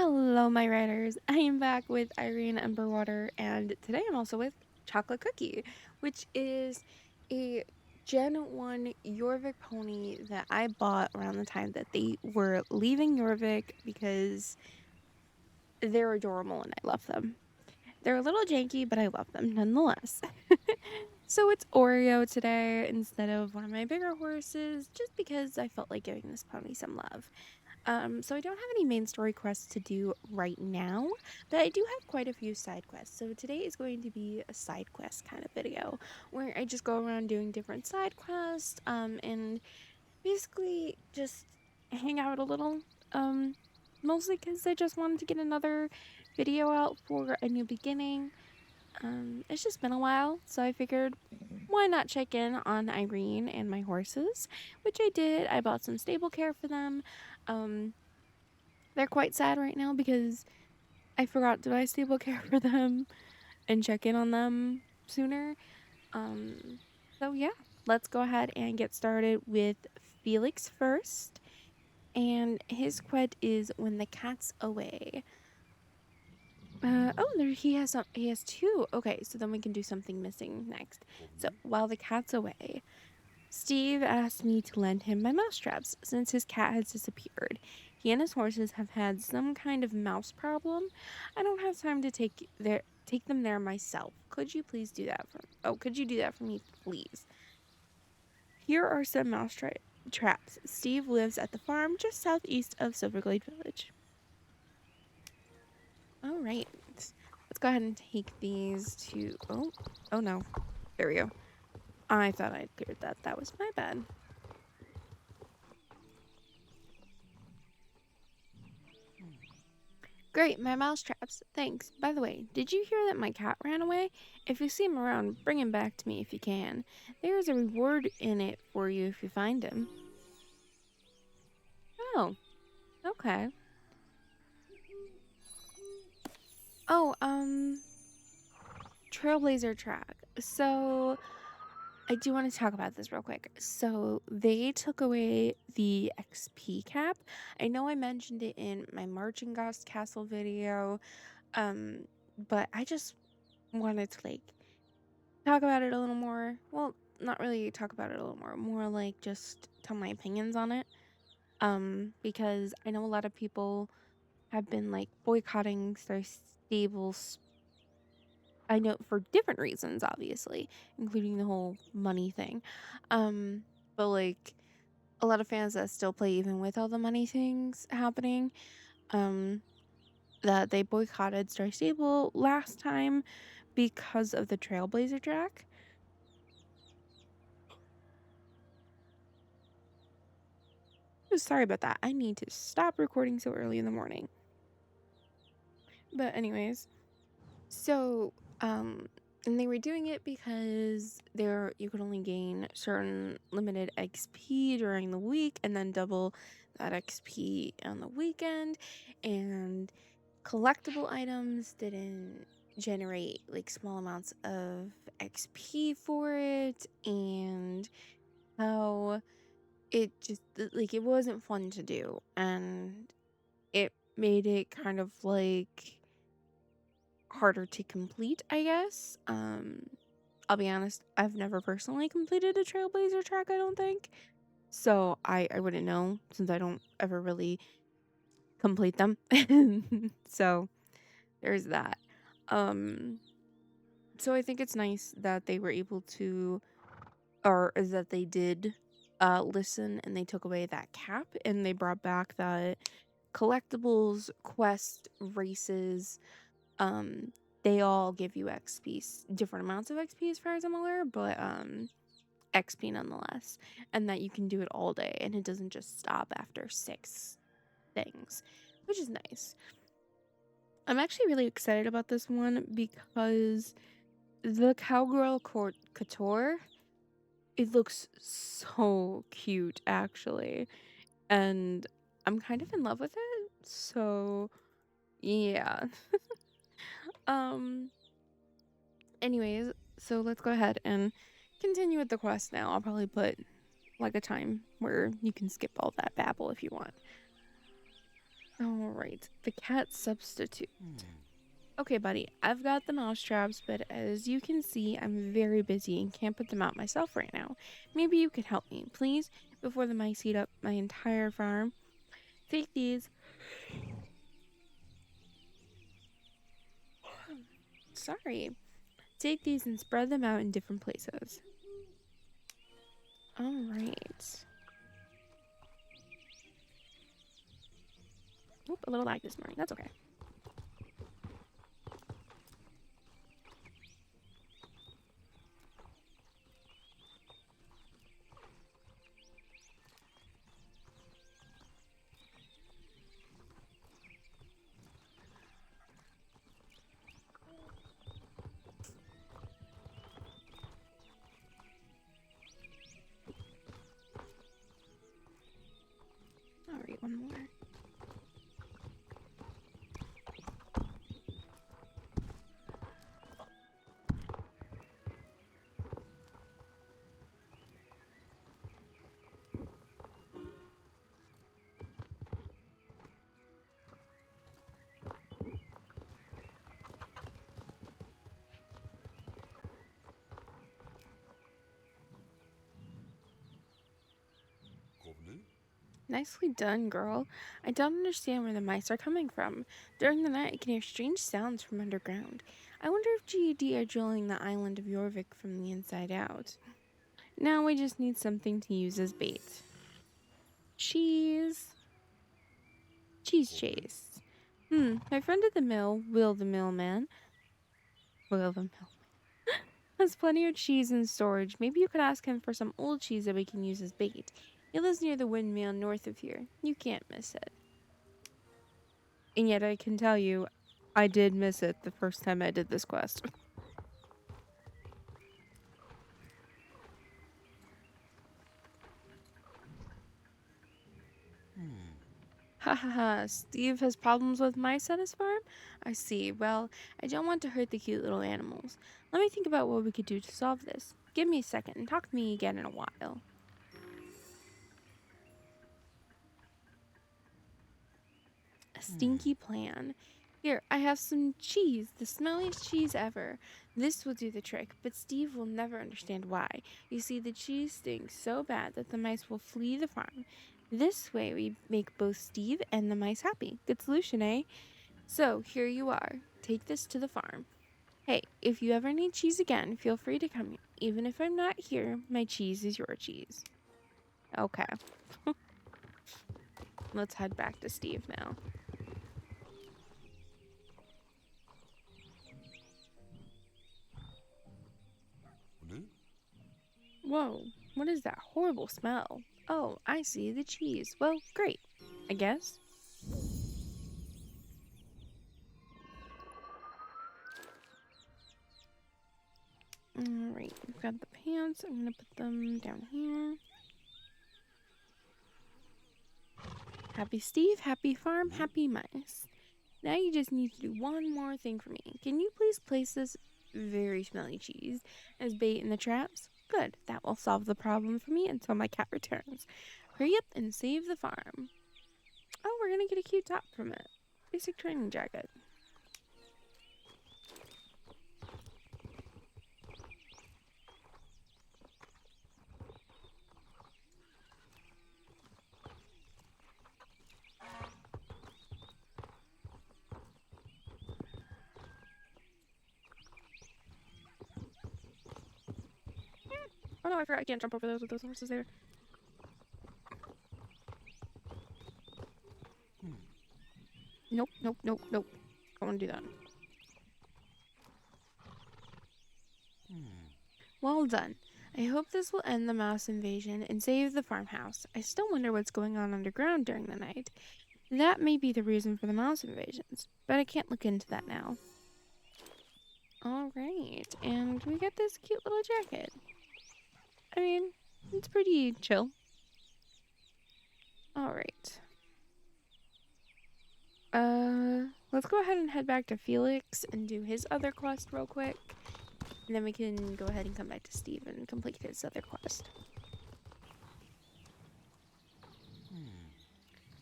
Hello, my writers. I am back with Irene Emberwater, and today I'm also with Chocolate Cookie, which is a Gen 1 Jorvik pony that I bought around the time that they were leaving Jorvik because they're adorable and I love them. They're a little janky, but I love them nonetheless. So it's Oreo today instead of one of my bigger horses, just because I felt like giving this pony some love. So I don't have any main story quests to do right now, but I do have quite a few side quests. So today is going to be a side quest kind of video where I just go around doing different side quests, and basically just hang out a little, um, mostly because I just wanted to get another video out for a new beginning. It's just been a while, so I figured why not check in on Irene and my horses, which I did. I bought some stable care for them. Um, they're quite sad right now because I forgot to buy stable care for them and check in on them sooner. Um, so yeah, let's go ahead and get started with Felix first. And his quest is when the cat's away. Oh, there he has two. Okay, so then we can do something missing next. So while the cat's away, Steve asked me to lend him my mouse traps since his cat has disappeared. He and his horses have had some kind of mouse problem. I don't have time to take them there myself. Could you please do that for could you do that for me, please? Here are some traps. Steve lives at the farm just southeast of Silverglade Village. All right. Let's go ahead and take these to oh no. There we go. I thought I'd cleared that. That was my bad. Great, my mouse traps. Thanks. By the way, did you hear that my cat ran away? If you see him around, bring him back to me if you can. There is a reward in it for you if you find him. Oh, okay. Oh, Trailblazer track. So, I do want to talk about this real quick. So, they took away the XP cap. I know I mentioned it in my Marching Ghost Castle video, um, but I just wanted to like talk about it a little more. Well, not really talk about it a little more, more like just tell my opinions on it. Because I know a lot of people have been like boycotting their stables. I know for different reasons, obviously, including the whole money thing. But like a lot of fans that still play even with all the money things happening, um, that they boycotted Star Stable last time because of the Trailblazer track. Sorry about that. I need to stop recording so early in the morning. But anyways, so and they were doing it because there you could only gain certain limited XP during the week and then double that XP on the weekend, and collectible items didn't generate like small amounts of XP for it, and how it just like it wasn't fun to do, and it made it kind of like harder to complete, I guess. I'll be honest, I've never personally completed a Trailblazer track, I don't think. So I wouldn't know since I don't ever really complete them. So there's that. Um so I think it's nice that they were able to, or is that they did listen and they took away that cap and they brought back that collectibles, quest, races, um they all give you different amounts of XP as far as I'm aware, but XP nonetheless, and that you can do it all day and it doesn't just stop after 6 things, which is nice. I'm actually really excited about this one because the Cowgirl Couture, it looks so cute actually, and I'm kind of in love with it. So, yeah. um Anyways, so let's go ahead and continue with the quest now. I'll probably put like a time where you can skip all that babble if you want. All Alright, the cat substitute. Okay, buddy, I've got the mouse traps, but as you can see, I'm very busy and can't put them out myself right now. Maybe you could help me, please, before the mice eat up my entire farm. Take these. Sorry. Take these and spread them out in different places. Alright. Oop, a little lag this morning. That's okay. Alright, one more. Nicely done, girl. I don't understand where the mice are coming from. During the night, I can hear strange sounds from underground. I wonder if GED are drilling the island of Jorvik from the inside out. Now we just need something to use as bait. Cheese. Cheese chase. My friend at the mill, Will the Millman, has plenty of cheese in storage. Maybe you could ask him for some old cheese that we can use as bait. He lives near the windmill north of here. You can't miss it. And yet I can tell you, I did miss it the first time I did this quest. Ha ha ha, Steve has problems with mice at his farm? I see. Well, I don't want to hurt the cute little animals. Let me think about what we could do to solve this. Give me a second and talk to me again in a while. A stinky plan. Here, I have some cheese, the smelliest cheese ever. This will do the trick, but Steve will never understand why. You see, the cheese stinks so bad that the mice will flee the farm. This way, we make both Steve and the mice happy. Good solution, eh? So, here you are. Take this to the farm. Hey, if you ever need cheese again, feel free to come here. Even if I'm not here, my cheese is your cheese. Okay. Let's head back to Steve now. Whoa, what is that horrible smell? Oh, I see, the cheese. Well, great, I guess. Alright, we've got the pants. I'm gonna put them down here. Happy Steve, happy farm, happy mice. Now you just need to do one more thing for me. Can you please place this very smelly cheese as bait in the traps? Good, that will solve the problem for me until my cat returns. Hurry up and save the farm. Oh, we're gonna get a cute top from it. Basic training jacket. Oh no, I forgot I can't jump over those with those horses there. Nope, nope, nope, nope. I want to do that. Well done. I hope this will end the mouse invasion and save the farmhouse. I still wonder what's going on underground during the night. That may be the reason for the mouse invasions, but I can't look into that now. Alright, and we get this cute little jacket. I mean, it's pretty chill. Alright. Let's go ahead and head back to Felix and do his other quest real quick. And then we can go ahead and come back to Steve and complete his other quest.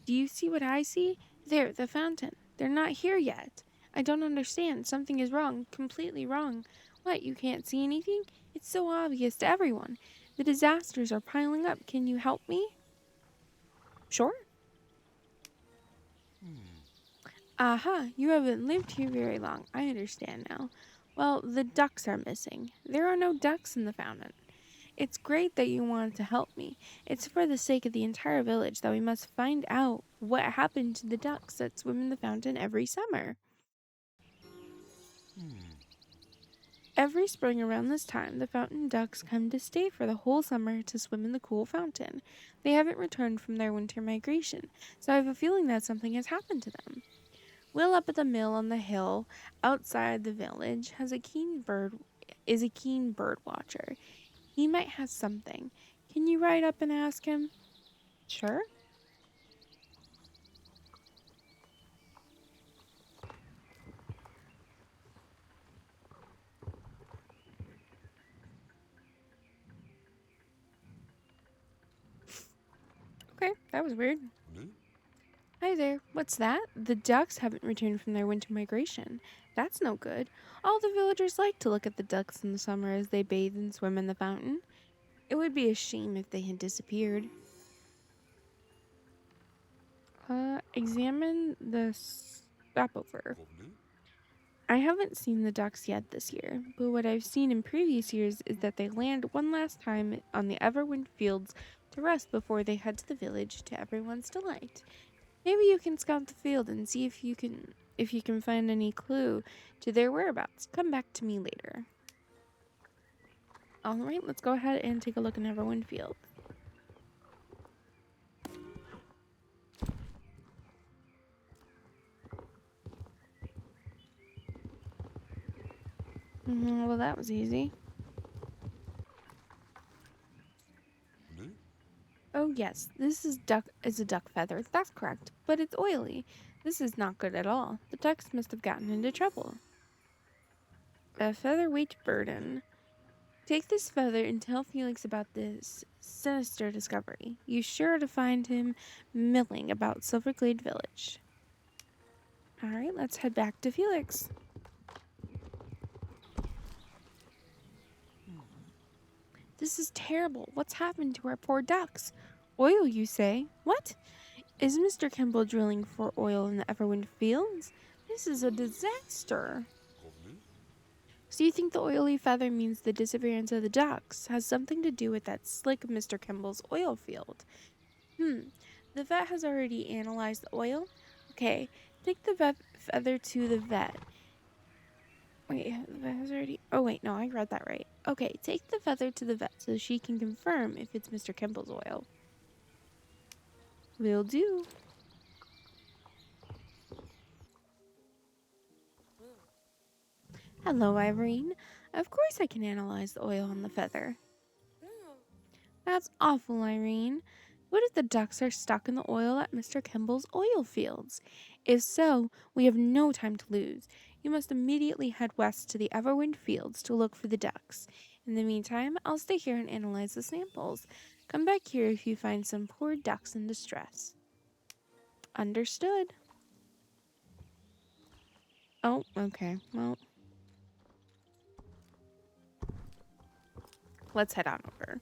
Do you see what I see? There, the fountain. They're not here yet. I don't understand. Something is wrong. Completely wrong. What, you can't see anything? It's so obvious to everyone. The disasters are piling up. Can you help me? Sure. Aha, you haven't lived here very long. I understand now. Well, the ducks are missing. There are no ducks in the fountain. It's great that you wanted to help me. It's for the sake of the entire village that we must find out what happened to the ducks that swim in the fountain every summer. Every spring around this time, the fountain ducks come to stay for the whole summer to swim in the cool fountain. They haven't returned from their winter migration, so I have a feeling that something has happened to them. Will up at the mill on the hill outside the village is a keen bird watcher. He might have something. Can you ride up and ask him? Sure. Okay, that was weird. Hi there. What's that? The ducks haven't returned from their winter migration. That's no good. All the villagers like to look at the ducks in the summer as they bathe and swim in the fountain. It would be a shame if they had disappeared. Examine the stopover. I haven't seen the ducks yet this year, but what I've seen in previous years is that they land one last time on the Everwind fields to rest before they head to the village to everyone's delight. Maybe you can scout the field and see if you can find any clue to their whereabouts. Come back to me later. All right, let's go ahead and take a look in Everwind Field. Well, that was easy. Oh yes, this is a duck feather. That's correct, but it's oily. This is not good at all. The ducks must have gotten into trouble. A featherweight burden. Take this feather and tell Felix about this sinister discovery. You sure to find him milling about Silverglade Village. Alright, let's head back to Felix. This is terrible. What's happened to our poor ducks? Oil, you say? What? Is Mr. Kimball drilling for oil in the Everwind fields? This is a disaster. So you think the oily feather means the disappearance of the ducks has something to do with that slick Mr. Kimball's oil field? The vet has already analyzed the oil. Okay, take the feather to the vet. Wait, the vet has already. Oh, wait, no, I read that right. Okay, take the feather to the vet so she can confirm if it's Mr. Kimball's oil. Will do. Hello, Irene. Of course I can analyze the oil on the feather. That's awful, Irene. What if the ducks are stuck in the oil at Mr. Kimball's oil fields? If so, we have no time to lose. You must immediately head west to the Everwind fields to look for the ducks. In the meantime, I'll stay here and analyze the samples. Come back here if you find some poor ducks in distress. Understood. Oh, okay. Well, let's head on over.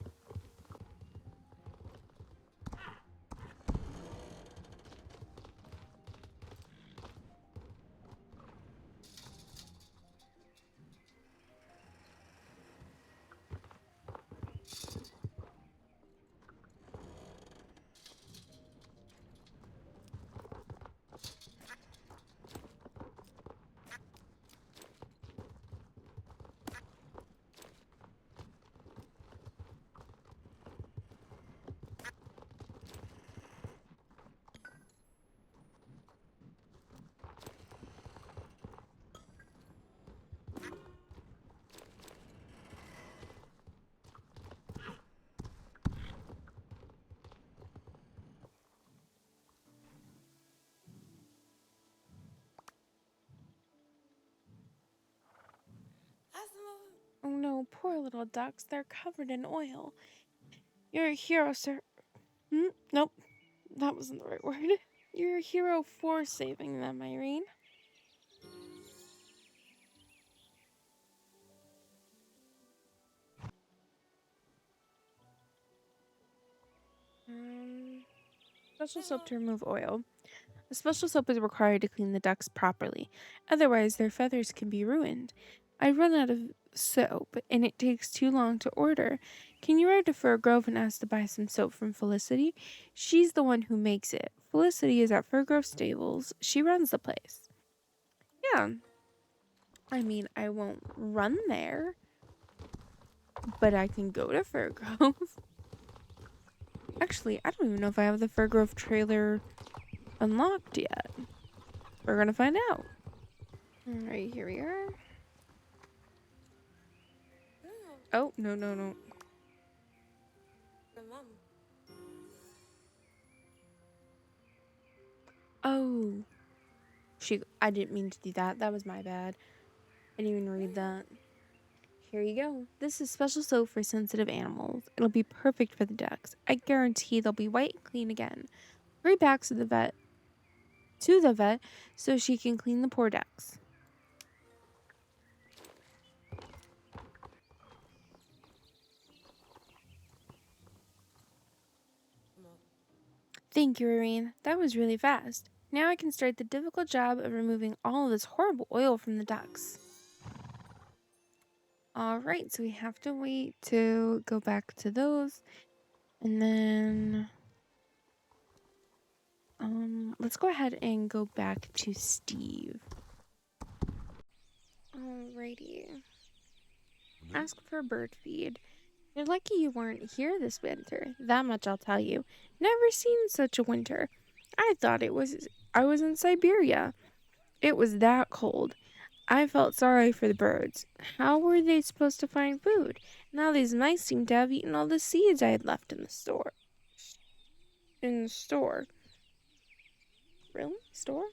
Oh no, poor little ducks. They're covered in oil. You're a hero, sir. Nope, that wasn't the right word. You're a hero for saving them, Irene. Um, Special soap to remove oil. A special soap is required to clean the ducks properly, otherwise, their feathers can be ruined. I run out of soap, and it takes too long to order. Can you ride to Fir Grove and ask to buy some soap from Felicity? She's the one who makes it. Felicity is at Fir Grove Stables. She runs the place. Yeah, I mean, I won't run there, but I can go to Fir Grove. Actually, I don't even know if I have the Fir Grove trailer unlocked yet. We're gonna find out. Alright, here we are. Oh, no, no, no. Oh. I didn't mean to do that. That was my bad. I didn't even read that. Here you go. This is special soap for sensitive animals. It'll be perfect for the ducks. I guarantee they'll be white and clean again. Hurry back to the vet so she can clean the poor ducks. Thank you, Irene. That was really fast. Now I can start the difficult job of removing all of this horrible oil from the ducks. Alright, so we have to wait to go back to those. And then let's go ahead and go back to Steve. Alrighty. Ask for a bird feed. You're lucky you weren't here this winter. That much I'll tell you. Never seen such a winter. I thought I was in Siberia. It was that cold. I felt sorry for the birds. How were they supposed to find food? Now these mice seem to have eaten all the seeds I had left in the store. In the store. Really? Store?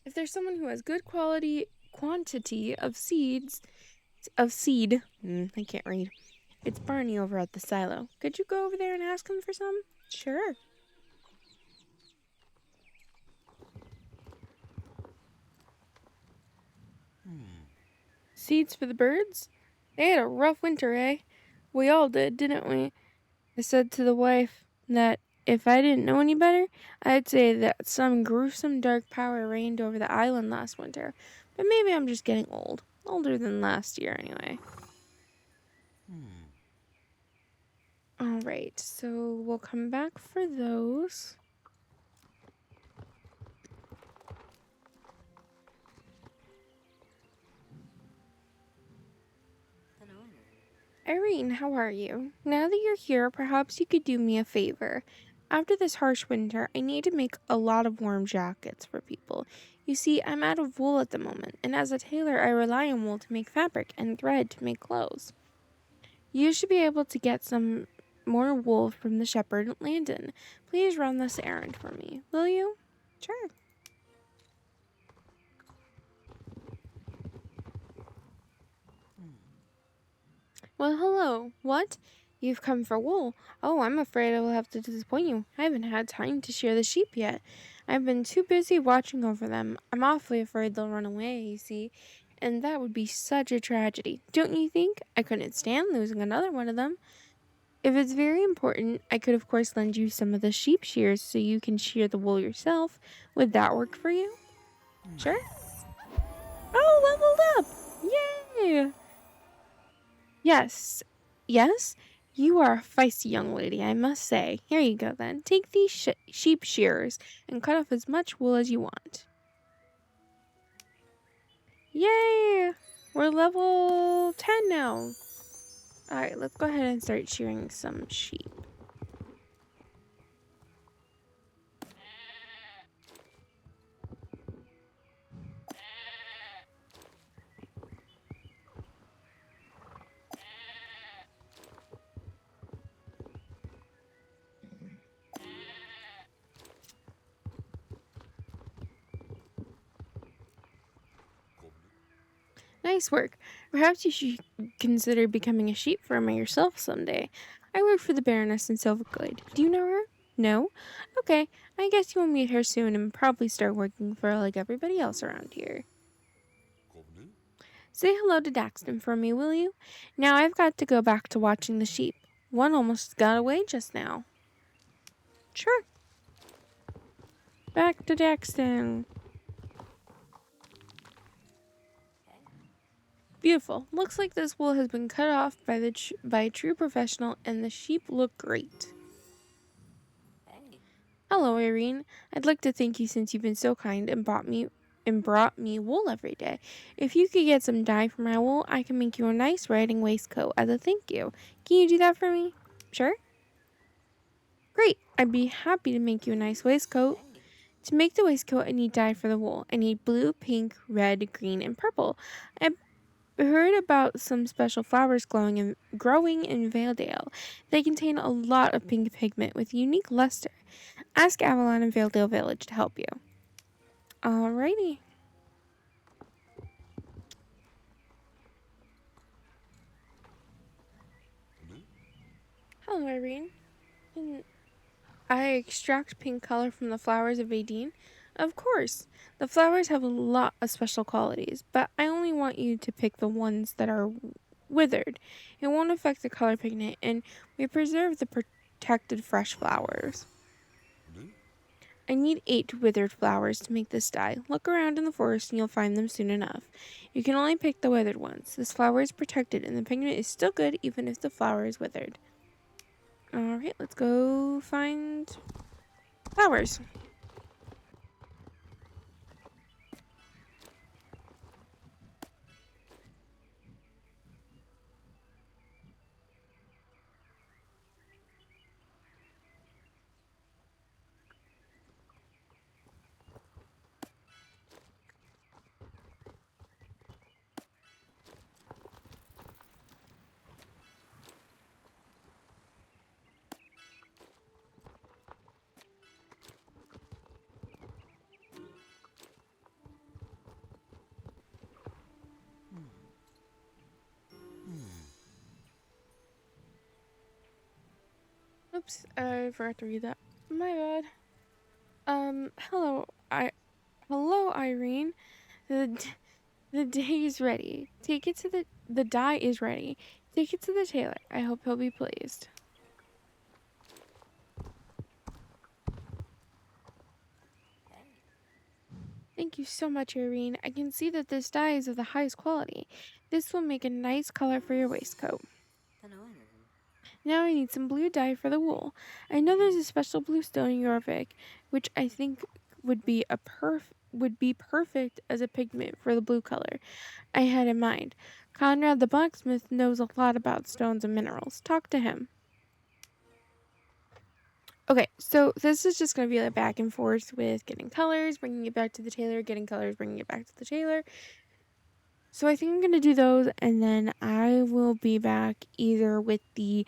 If there's someone who has good quantity of seed, I can't read. It's Barney over at the silo. Could you go over there and ask him for some? Sure. Seeds for the birds? They had a rough winter, eh? We all did, didn't we? I said to the wife that if I didn't know any better, I'd say that some gruesome dark power reigned over the island last winter. But maybe I'm just getting old. Older than last year, anyway. Alright, so we'll come back for those. Irene, how are you? Now that you're here, perhaps you could do me a favor. After this harsh winter, I need to make a lot of warm jackets for people. You see, I'm out of wool at the moment, and as a tailor, I rely on wool to make fabric and thread to make clothes. You should be able to get some more wool from the shepherd, Landon. Please run this errand for me, will you? Sure. Well, hello. What? You've come for wool? Oh, I'm afraid I will have to disappoint you. I haven't had time to shear the sheep yet. I've been too busy watching over them. I'm awfully afraid they'll run away, you see, and that would be such a tragedy. Don't you think? I couldn't stand losing another one of them. If it's very important, I could of course lend you some of the sheep shears so you can shear the wool yourself. Would that work for you? Sure. Oh, leveled up! Yay! Yes. Yes? You are a feisty young lady, I must say. Here you go, then. Take these sheep shears and cut off as much wool as you want. Yay! We're level 10 now. Alright, let's go ahead and start shearing some sheep. Nice work. Perhaps you should consider becoming a sheep farmer yourself someday. I worked for the Baroness in Silverglade. Do you know her? No? Okay, I guess you will meet her soon and probably start working for her like everybody else around here. Say hello to Daxton for me, will you? Now I've got to go back to watching the sheep. One almost got away just now. Sure. Back to Daxton. Beautiful. Looks like this wool has been cut off by a true professional, and the sheep look great. Hello, Irene. I'd like to thank you since you've been so kind and brought me wool every day. If you could get some dye for my wool, I can make you a nice riding waistcoat as a thank you. Can you do that for me? Sure. Great. I'd be happy to make you a nice waistcoat. To make the waistcoat, I need dye for the wool. I need blue, pink, red, green, and purple. I heard about some special flowers growing in Valedale. They contain a lot of pink pigment with unique luster. Ask Avalon in Valedale Village to help you. Alrighty. Hello, Irene. Can I extract pink color from the flowers of Aideen? Of course. The flowers have a lot of special qualities, but I only want you to pick the ones that are withered. It won't affect the color pigment, and we preserve the protected fresh flowers. I need 8 withered flowers to make this dye. Look around in the forest and you'll find them soon enough. You can only pick the withered ones. This flower is protected and the pigment is still good even if the flower is withered. Alright, let's go find flowers. Oops, I forgot to read that. My bad. Hello, Irene. The day is ready. Take it to the dye is ready. Take it to the tailor. I hope he'll be pleased. Thank you so much, Irene. I can see that this dye is of the highest quality. This will make a nice color for your waistcoat. Now I need some blue dye for the wool. I know there's a special blue stone in Jorvik, which I think would be perfect as a pigment for the blue color I had in mind. Conrad the blacksmith knows a lot about stones and minerals. Talk to him. Okay, so this is just going to be like back and forth with getting colors, bringing it back to the tailor, getting colors, bringing it back to the tailor. So I think I'm going to do those, and then I will be back either with the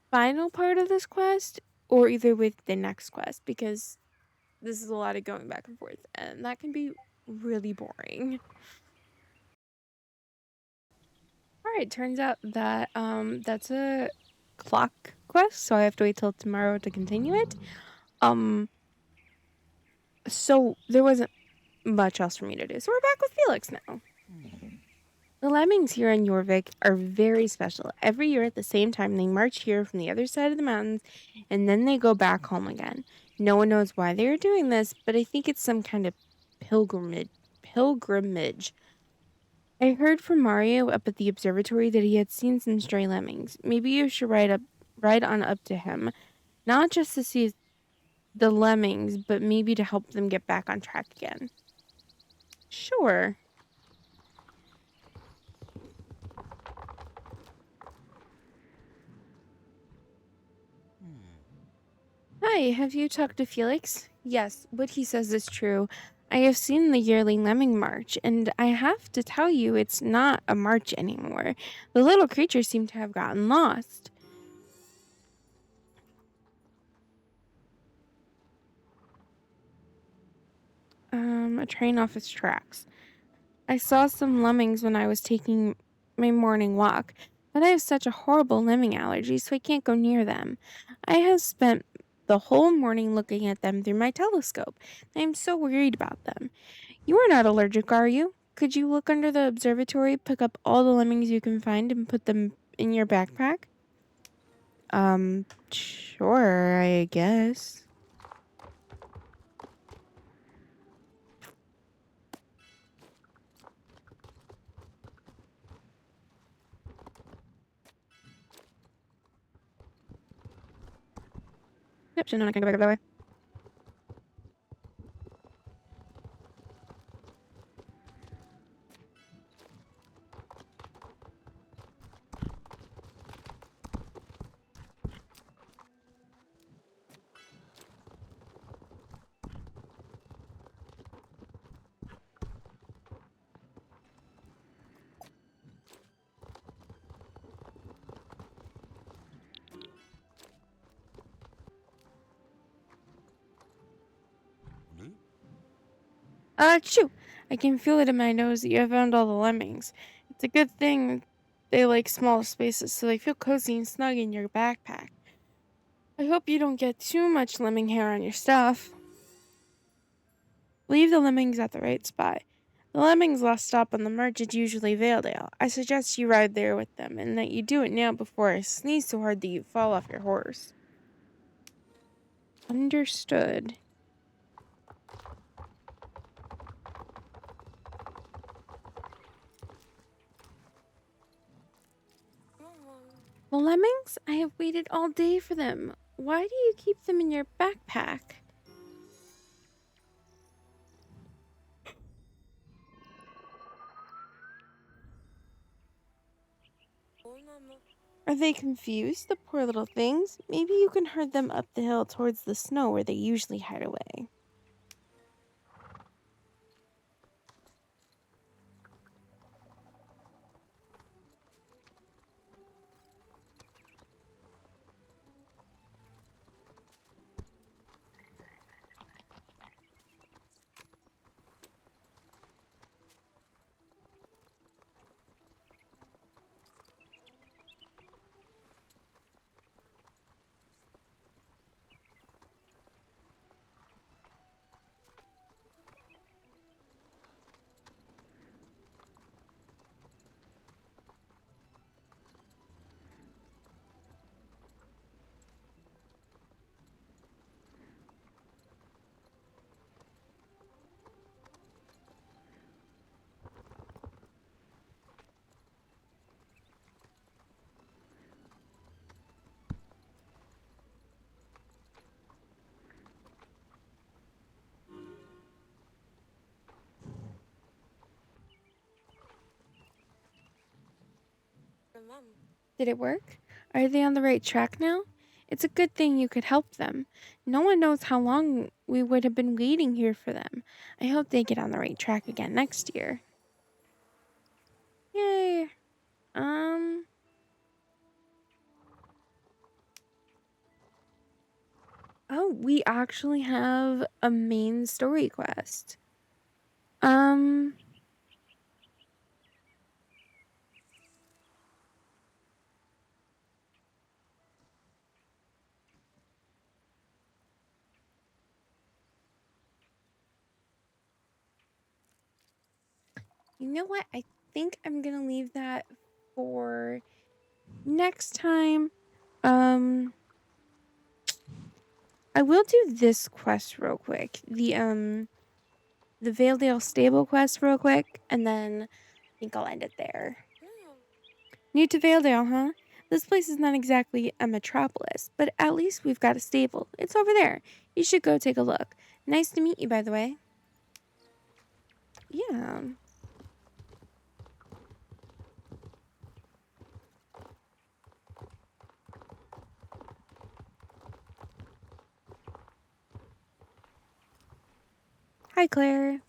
final part of this quest or either with the next quest, because this is a lot of going back and forth, and that can be really boring. Alright, turns out that that's a clock quest, so I have to wait till tomorrow to continue it. So there wasn't much else for me to do. So we're back with Felix now. The lemmings here in Jorvik are very special. Every year at the same time, they march here from the other side of the mountains, and then they go back home again. No one knows why they are doing this, but I think it's some kind of pilgrimage. I heard from Mario up at the observatory that he had seen some stray lemmings. Maybe you should ride on up to him, not just to see the lemmings, but maybe to help them get back on track again. Sure. Hi, have you talked to Felix? Yes, what he says is true. I have seen the yearly lemming march, and I have to tell you it's not a march anymore. The little creatures seem to have gotten lost. A train off its tracks. I saw some lemmings when I was taking my morning walk. But I have such a horrible lemming allergy, so I can't go near them. I have spent the whole morning looking at them through my telescope. I am so worried about them. You are not allergic, are you? Could you look under the observatory, pick up all the lemmings you can find, and put them in your backpack? Sure, I guess. Yep, so no, I can go back that way. Achoo! I can feel it in my nose that you have found all the lemmings. It's a good thing they like small spaces, so they feel cozy and snug in your backpack. I hope you don't get too much lemming hair on your stuff. Leave the lemmings at the right spot. The lemmings' last stop on the march is usually Valedale. I suggest you ride there with them, and that you do it now before I sneeze so hard that you fall off your horse. Understood. The lemmings? I have waited all day for them. Why do you keep them in your backpack? Are they confused, the poor little things? Maybe you can herd them up the hill towards the snow where they usually hide away. Did it work? Are they on the right track now? It's a good thing you could help them. No one knows how long we would have been waiting here for them. I hope they get on the right track again next year. Yay. Um, oh, we actually have a main story quest. Um, you know what? I think I'm gonna leave that for next time. Um, I will do this quest real quick. The Valedale Stable quest real quick, and then I think I'll end it there. New to Valedale, huh? This place is not exactly a metropolis, but at least we've got a stable. It's over there. You should go take a look. Nice to meet you, by the way. Yeah. Hi, Claire.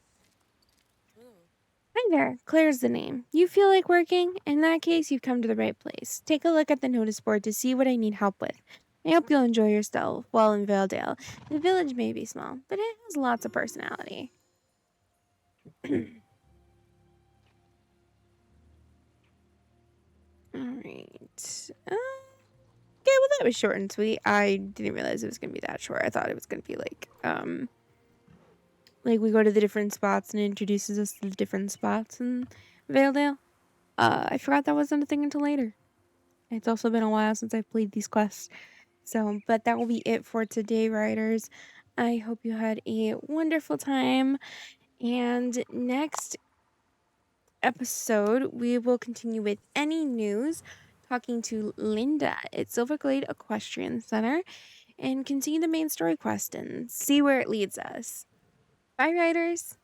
Hi there. Claire's the name. You feel like working? In that case, you've come to the right place. Take a look at the notice board to see what I need help with. I hope you'll enjoy yourself while in Valedale. The village may be small, but it has lots of personality. Alright. Okay, well that was short and sweet. I didn't realize it was gonna be that short. I thought it was gonna be like we go to the different spots and it introduces us to the different spots in Valedale. I forgot that wasn't a thing until later. It's also been a while since I've played these quests. So, but that will be it for today, riders. I hope you had a wonderful time. And next episode, we will continue with any news, talking to Linda at Silverglade Equestrian Center, and continue the main story quest and see where it leads us. Bye, riders.